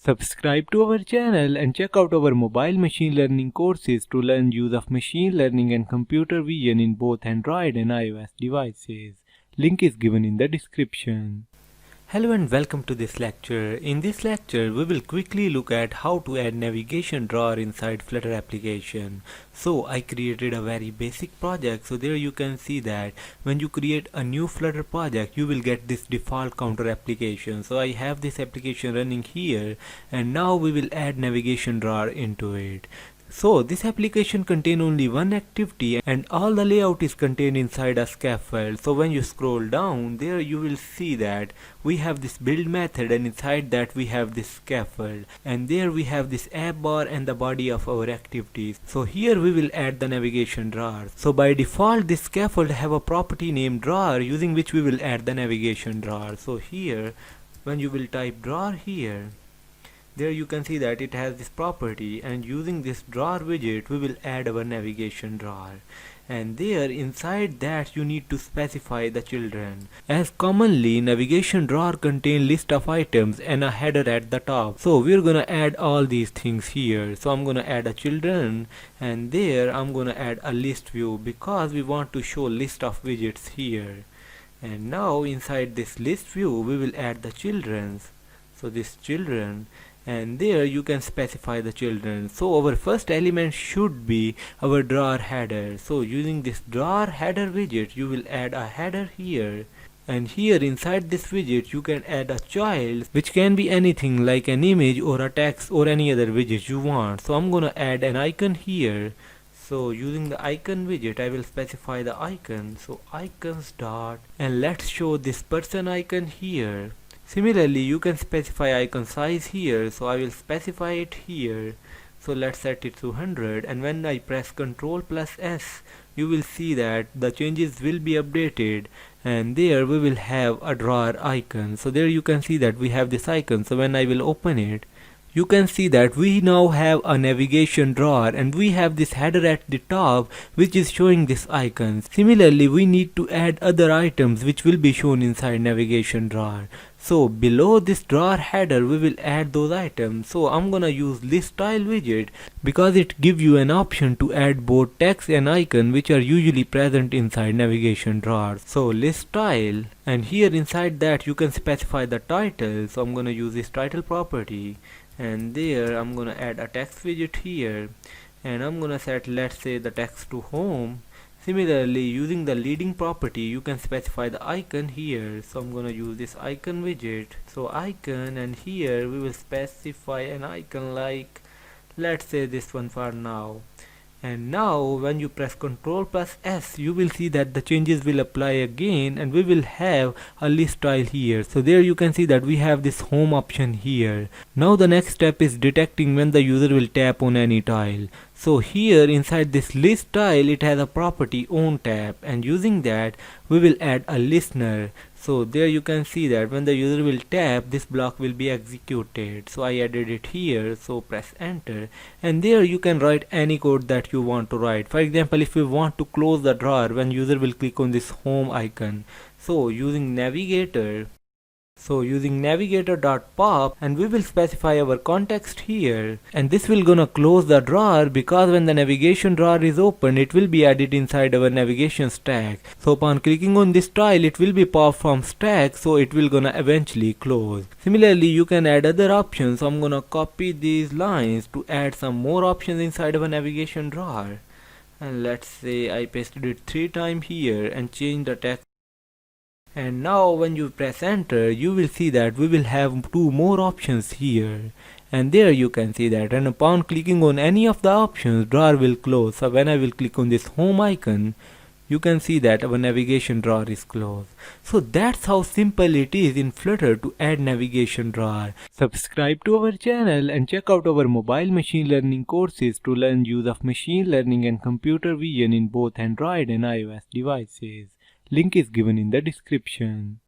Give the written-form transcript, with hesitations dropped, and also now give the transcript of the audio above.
Subscribe to our channel and check out our mobile machine learning courses to learn use of machine learning and computer vision in both Android and iOS devices. Link is given in the description. Hello and welcome to this lecture. In this lecture, we will quickly look at how to add navigation drawer inside Flutter application. So I created a very basic project. So there you can see that when you create a new Flutter project, you will get this default counter application. So I have this application running here, and now we will add navigation drawer into it. So this application contains only one activity and all the layout is contained inside a scaffold. So when you scroll down there, you will see that we have this build method, and inside that we have this scaffold, and there we have this app bar and the body of our activities. So here we will add the navigation drawer. So by default this scaffold have a property named drawer, using which we will add the navigation drawer. So here when you will type drawer here, there you can see that it has this property, and using this drawer widget we will add our navigation drawer. And there inside that you need to specify the children, as commonly navigation drawer contain list of items and a header at the top. So we're gonna add all these things here. So I'm gonna add a children, and there I'm gonna add a list view because we want to show list of widgets here. And now inside this list view we will add the children's. So this children, and there you can specify the children. So our first element should be our drawer header. So using this drawer header widget you will add a header here, and here inside this widget you can add a child, which can be anything like an image or a text or any other widget you want. So I'm gonna add an icon here. So using the icon widget I will specify the icon. So icons dot, and let's show this person icon here. Similarly you can specify icon size here, so I will specify it here. So let's set it to 100, and when I press Ctrl plus S you will see that the changes will be updated, and there we will have a drawer icon. So there you can see that we have this icon. So when I will open it, you can see that we now have a navigation drawer, and we have this header at the top which is showing this icon. Similarly we need to add other items which will be shown inside navigation drawer. So below this drawer header we will add those items. So I'm gonna use list style widget because it gives you an option to add both text and icon, which are usually present inside navigation drawer. So list style, and here inside that you can specify the title. So I'm gonna use this title property, and there I'm gonna add a text widget here, and I'm gonna set, let's say, the text to home. Similarly using the leading property you can specify the icon here. So I'm gonna use this icon widget. So icon, and here we will specify an icon like, let's say, this one for now. And now when you press Ctrl plus S you will see that the changes will apply again, and we will have a list style here. So there you can see that we have this home option here. Now the next step is detecting when the user will tap on any tile. So here inside this list style it has a property on tap, and using that we will add a listener. So there you can see that when the user will tap, this block will be executed. So I added it here. So press enter, and there you can write any code that you want to write. For example, if we want to close the drawer when user will click on this home icon, so using navigator, navigator.pop, and we will specify our context here, and this will gonna close the drawer because when the navigation drawer is open it will be added inside our navigation stack. So upon clicking on this tile it will be popped from stack, so it will gonna eventually close. Similarly you can add other options. So I'm gonna copy these lines to add some more options inside our navigation drawer, and let's say I pasted it 3 times here and change the text. And now when you press enter you will see that we will have 2 more options here, and there you can see that, and upon clicking on any of the options drawer will close. So when I will click on this home icon you can see that our navigation drawer is closed. So that's how simple it is in Flutter to add navigation drawer. Subscribe to our channel and check out our mobile machine learning courses to learn use of machine learning and computer vision in both Android and iOS devices. Link is given in the description.